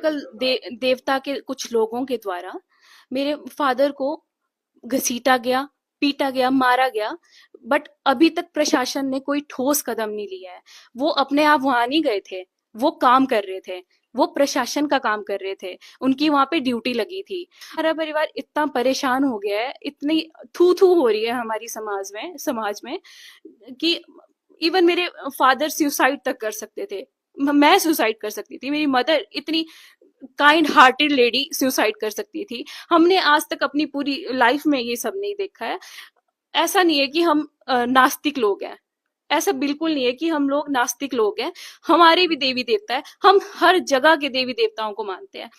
कल देवता के कुछ लोगों के द्वारा मेरे फादर को घसीटा गया, पीटा गया, मारा गया। बट अभी तक प्रशासन ने कोई ठोस कदम नहीं लिया है। वो अपने आप वहां नहीं गए थे, वो काम कर रहे थे, वो प्रशासन का काम कर रहे थे, उनकी वहां पे ड्यूटी लगी थी। हमारा परिवार इतना परेशान हो गया है, इतनी थू थू हो रही है हमारी समाज में कि इवन मेरे फादर सुसाइड तक कर सकते थे, मैं सुसाइड कर सकती थी, मेरी मदर इतनी काइंड हार्टेड लेडी सुसाइड कर सकती थी। हमने आज तक अपनी पूरी लाइफ में ये सब नहीं देखा है। ऐसा नहीं है कि हम नास्तिक लोग हैं, ऐसा बिल्कुल नहीं है कि हम लोग नास्तिक लोग हैं। हमारे भी देवी देवता है, हम हर जगह के देवी देवताओं को मानते हैं।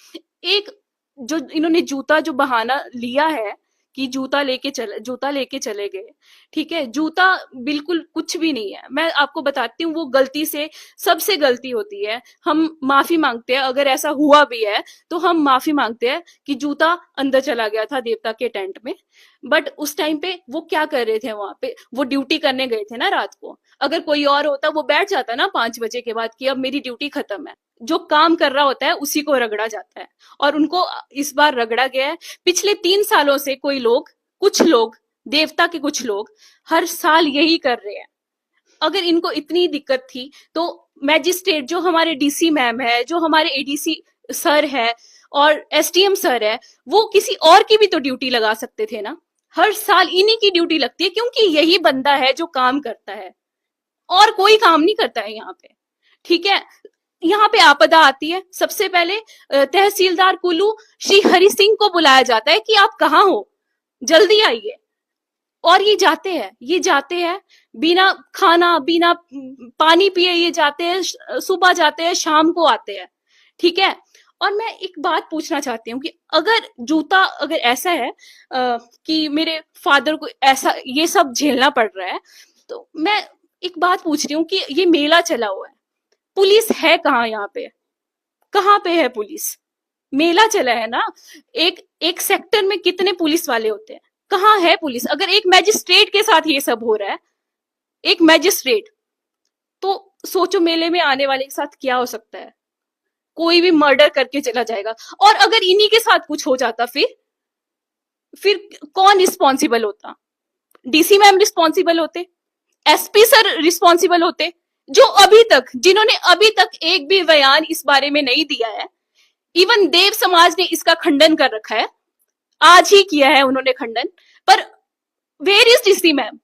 एक जो इन्होंने जूता जो बहाना लिया है कि जूता लेके चले गए, ठीक है, जूता बिल्कुल कुछ भी नहीं है। मैं आपको बताती हूँ, वो गलती से, सबसे गलती होती है, हम माफी मांगते हैं। अगर ऐसा हुआ भी है तो हम माफी मांगते हैं कि जूता अंदर चला गया था देवता के टेंट में। बट उस टाइम पे वो क्या कर रहे थे वहां पे? वो ड्यूटी करने गए थे ना रात को। अगर कोई और होता वो बैठ जाता ना 5 बजे के बाद कि अब मेरी ड्यूटी खत्म है। जो काम कर रहा होता है उसी को रगड़ा जाता है, और उनको इस बार रगड़ा गया है। पिछले 3 सालों से कुछ लोग, देवता के कुछ लोग हर साल यही कर रहे हैं। अगर इनको इतनी दिक्कत थी तो मैजिस्ट्रेट, जो हमारे डीसी मैम है, जो हमारे एडीसी सर है और एसडीएम सर है, वो किसी और की भी तो ड्यूटी लगा सकते थे ना। हर साल इन्हीं की ड्यूटी लगती है क्योंकि यही बंदा है जो काम करता है, और कोई काम नहीं करता है यहाँ पे। ठीक है, यहाँ पे आपदा आती है, सबसे पहले तहसीलदार कुल्लू श्री हरि सिंह को बुलाया जाता है कि आप कहाँ हो, जल्दी आइए। और ये जाते हैं बिना खाना, बिना पानी पिए ये जाते हैं, सुबह जाते हैं, शाम को आते हैं। ठीक है, और मैं एक बात पूछना चाहती हूँ कि अगर ऐसा है कि मेरे फादर को ऐसा ये सब झेलना पड़ रहा है, तो मैं एक बात पूछ रही हूँ कि ये मेला चला हुआ है, पुलिस है कहाँ यहाँ पे? कहाँ पे है पुलिस? मेला चला है ना, एक सेक्टर में कितने पुलिस वाले होते हैं, कहाँ है पुलिस? अगर एक मैजिस्ट्रेट के साथ ये सब हो रहा है, एक मैजिस्ट्रेट, तो सोचो मेले में आने वाले के साथ क्या हो सकता है। कोई भी मर्डर करके चला जाएगा। और अगर इन्हीं के साथ कुछ हो जाता फिर कौन रिस्पॉन्सिबल होता? डीसी मैम रिस्पॉन्सिबल होते, एसपी सर रिस्पॉन्सिबल होते, जिन्होंने अभी तक एक भी बयान इस बारे में नहीं दिया है। इवन देव समाज ने इसका खंडन कर रखा है, आज ही किया है उन्होंने खंडन। पर where is DC ma'am?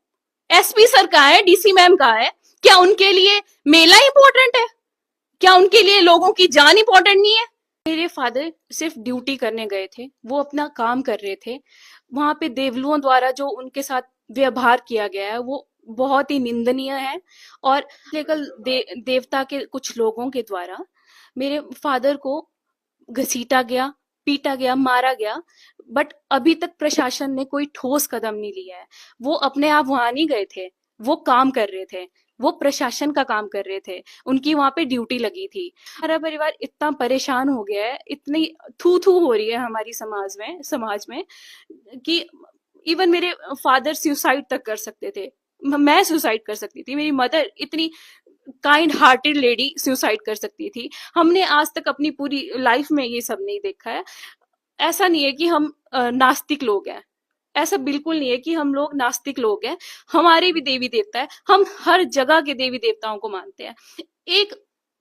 SP sir कहाँ है? डीसी मैम कहाँ है? क्या उनके लिए मेला इंपॉर्टेंट है? क्या उनके लिए लोगों की जान इंपॉर्टेंट नहीं है? मेरे फादर सिर्फ ड्यूटी करने गए थे, वो अपना काम कर रहे थे। वहां पे देवलुओं द्वारा जो उनके साथ व्यवहार किया गया है वो बहुत ही निंदनीय है। और कल देवता के कुछ लोगों के द्वारा मेरे फादर को घसीटा गया, पीटा गया, मारा गया। बट अभी तक प्रशासन ने कोई ठोस कदम नहीं लिया है। वो अपने आप वहां नहीं गए थे, वो काम कर रहे थे, वो प्रशासन का काम कर रहे थे, उनकी वहां पे ड्यूटी लगी थी। हमारा परिवार इतना परेशान हो गया है, इतनी थू थू हो रही है हमारी समाज में कि इवन मेरे फादर सुसाइड तक कर सकते थे, मैं सुसाइड कर सकती थी, मेरी मदर इतनी काइंड हार्टेड लेडी सुसाइड कर सकती थी। हमने आज तक अपनी पूरी लाइफ में ये सब नहीं देखा है। ऐसा नहीं है कि हम नास्तिक लोग हैं, ऐसा बिल्कुल नहीं है कि हम लोग नास्तिक लोग हैं। हमारे भी देवी देवता है, हम हर जगह के देवी देवताओं को मानते हैं। एक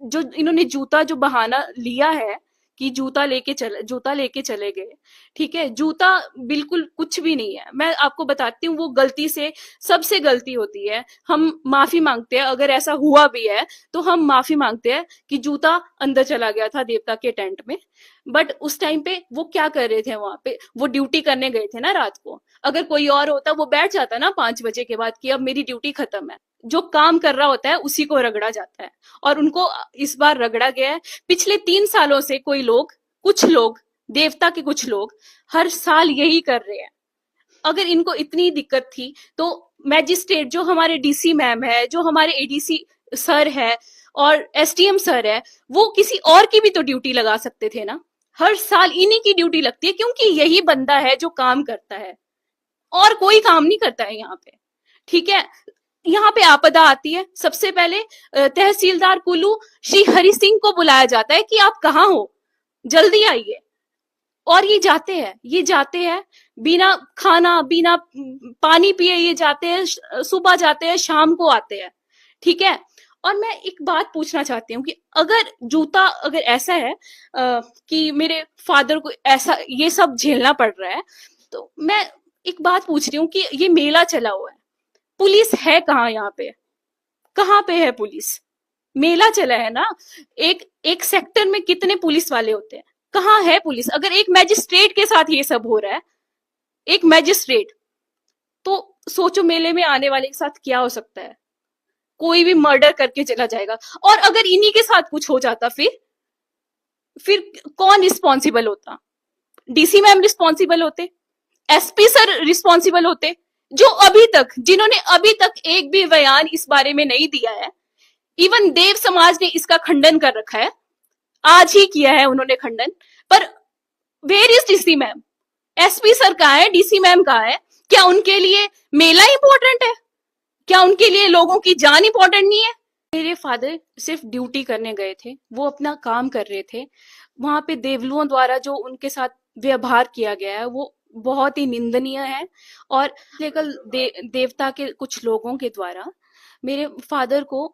जो इन्होंने जूता जो बहाना लिया है कि जूता लेके चले गए, ठीक है, जूता बिल्कुल कुछ भी नहीं है। मैं आपको बताती हूँ, वो गलती से, सबसे गलती होती है, हम माफी मांगते हैं। अगर ऐसा हुआ भी है तो हम माफी मांगते हैं कि जूता अंदर चला गया था देवता के टेंट में। बट उस टाइम पे वो क्या कर रहे थे वहां पे? वो ड्यूटी करने गए थे ना रात को। अगर कोई और होता वो बैठ जाता ना 5 बजे के बाद कि अब मेरी ड्यूटी खत्म है। जो काम कर रहा होता है उसी को रगड़ा जाता है, और उनको इस बार रगड़ा गया है। पिछले 3 सालों से कुछ लोग, देवता के कुछ लोग हर साल यही कर रहे हैं। अगर इनको इतनी दिक्कत थी तो मैजिस्ट्रेट, जो हमारे डीसी मैम है, जो हमारे एडीसी सर है और एसडीएम सर है, वो किसी और की भी तो ड्यूटी लगा सकते थे ना। हर साल इन्हीं की ड्यूटी लगती है क्योंकि यही बंदा है जो काम करता है, और कोई काम नहीं करता है यहाँ पे। ठीक है, यहाँ पे आपदा आती है, सबसे पहले तहसीलदार कुल्लू श्री हरि सिंह को बुलाया जाता है कि आप कहाँ हो, जल्दी आइए। और ये जाते हैं बिना खाना, बिना पानी पिए ये जाते हैं, सुबह जाते हैं, शाम को आते हैं। ठीक है। और मैं एक बात पूछना चाहती हूँ कि अगर जूता अगर ऐसा है कि मेरे फादर को ऐसा ये सब झेलना पड़ रहा है, तो मैं एक बात पूछ रही हूँ कि ये मेला चला हुआ है, पुलिस है कहाँ यहाँ पे? कहाँ पे है पुलिस? मेला चला है ना। एक एक सेक्टर में कितने पुलिस वाले होते हैं? कहाँ है पुलिस? अगर एक मैजिस्ट्रेट के साथ ये सब हो रहा है, एक मैजिस्ट्रेट, तो सोचो मेले में आने वाले के साथ क्या हो सकता है। कोई भी मर्डर करके चला जाएगा। और अगर इन्हीं के साथ कुछ हो जाता, फिर कौन रिस्पॉन्सिबल होता? डीसी मैम रिस्पॉन्सिबल होते, एसपी सर रिस्पॉन्सिबल होते, जो जिन्होंने अभी तक एक भी बयान इस बारे में नहीं दिया है। इवन देव समाज ने इसका खंडन कर रखा है, आज ही किया है उन्होंने खंडन। पर where is DC ma'am? SP sir कहाँ है? डीसी मैम कहाँ है? क्या उनके लिए मेला इंपॉर्टेंट है? क्या उनके लिए लोगों की जान इंपॉर्टेंट नहीं है? मेरे फादर सिर्फ ड्यूटी करने गए थे, वो अपना काम कर रहे थे। वहां पे देवलुओं द्वारा जो उनके साथ व्यवहार किया गया है वो बहुत ही निंदनीय है। और केवल देवता के कुछ लोगों के द्वारा मेरे फादर को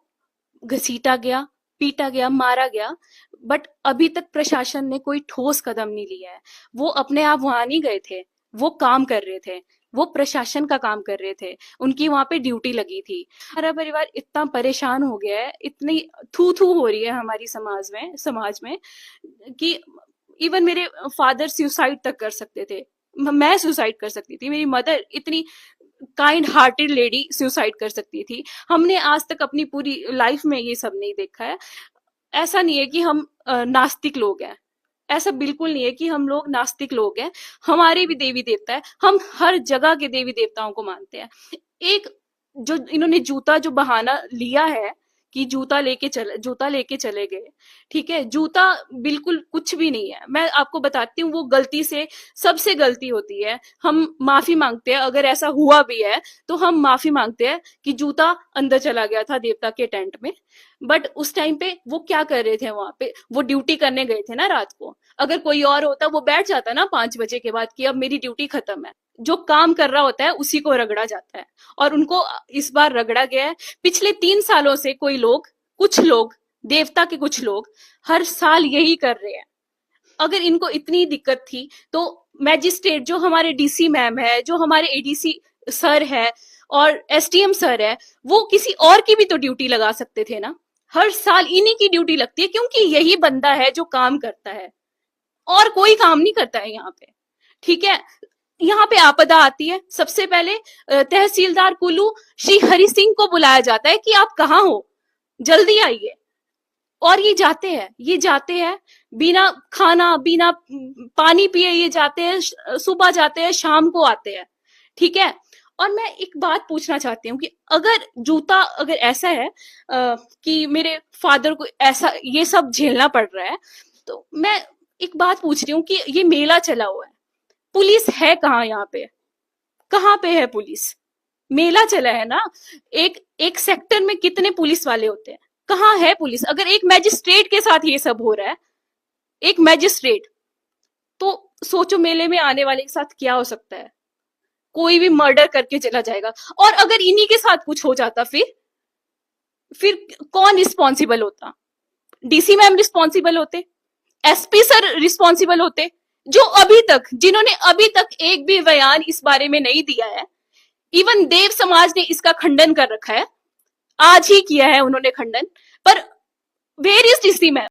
घसीटा गया, पीटा गया, मारा गया। बट अभी तक प्रशासन ने कोई ठोस कदम नहीं लिया है। वो अपने आप वहां नहीं गए थे, वो काम कर रहे थे, वो प्रशासन का काम कर रहे थे, उनकी वहां पे ड्यूटी लगी थी। हमारा परिवार इतना परेशान हो गया है, इतनी थू थू हो रही है हमारी समाज में कि इवन मेरे फादर सुसाइड तक कर सकते थे, मैं सुसाइड कर सकती थी, मेरी मदर इतनी काइंड हार्टेड लेडी सुसाइड कर सकती थी। हमने आज तक अपनी पूरी लाइफ में ये सब नहीं देखा है। ऐसा नहीं है कि हम नास्तिक लोग हैं, ऐसा बिल्कुल नहीं है कि हम लोग नास्तिक लोग हैं। हमारे भी देवी देवता है, हम हर जगह के देवी देवताओं को मानते हैं। एक जो इन्होंने जूता जो बहाना लिया है कि जूता लेके चले गए, ठीक है, जूता बिल्कुल कुछ भी नहीं है। मैं आपको बताती हूँ, वो गलती से, सबसे गलती होती है, हम माफी मांगते हैं। अगर ऐसा हुआ भी है तो हम माफी मांगते हैं कि जूता अंदर चला गया था देवता के टेंट में। बट उस टाइम पे वो क्या कर रहे थे वहां पे? वो ड्यूटी करने गए थे ना रात को। अगर कोई और होता वो बैठ जाता ना 5 बजे के बाद कि अब मेरी ड्यूटी खत्म है। जो काम कर रहा होता है उसी को रगड़ा जाता है, और उनको इस बार रगड़ा गया है। पिछले 3 सालों से कुछ लोग, देवता के कुछ लोग हर साल यही कर रहे हैं। अगर इनको इतनी दिक्कत थी तो मैजिस्ट्रेट, जो हमारे डीसी मैम है, जो हमारे एडीसी सर है और एसडीएम सर है, वो किसी और की भी तो ड्यूटी लगा सकते थे ना। हर साल इन्हीं की ड्यूटी लगती है, क्योंकि यही बंदा है जो काम करता है, और कोई काम नहीं करता है यहाँ पे। ठीक है। यहाँ पे आपदा आती है, सबसे पहले तहसीलदार कुल्लू श्री हरि सिंह को बुलाया जाता है कि आप कहाँ हो, जल्दी आइए। और ये जाते हैं बिना खाना, बिना पानी पिए ये जाते हैं, सुबह जाते हैं, शाम को आते हैं। ठीक है। और मैं एक बात पूछना चाहती हूँ कि अगर जूता अगर ऐसा है कि मेरे फादर को ऐसा ये सब झेलना पड़ रहा है, तो मैं एक बात पूछ रही हूँ कि ये मेला चला हुआ है, पुलिस है कहाँ यहाँ पे? कहाँ पे है पुलिस? मेला चला है ना। एक एक सेक्टर में कितने पुलिस वाले होते हैं? कहाँ है पुलिस? अगर एक मैजिस्ट्रेट के साथ ये सब हो रहा है, एक मैजिस्ट्रेट, तो सोचो मेले में आने वाले के साथ क्या हो सकता है। कोई भी मर्डर करके चला जाएगा। और अगर इन्हीं के साथ कुछ हो जाता, फिर कौन रिस्पॉन्सिबल होता? डीसी मैम रिस्पॉन्सिबल होते, एसपी सर रिस्पॉन्सिबल होते, जिन्होंने अभी तक एक भी बयान इस बारे में नहीं दिया है। इवन देव समाज ने इसका खंडन कर रखा है, आज ही किया है उन्होंने खंडन। पर वेयर इज डीसी मैम?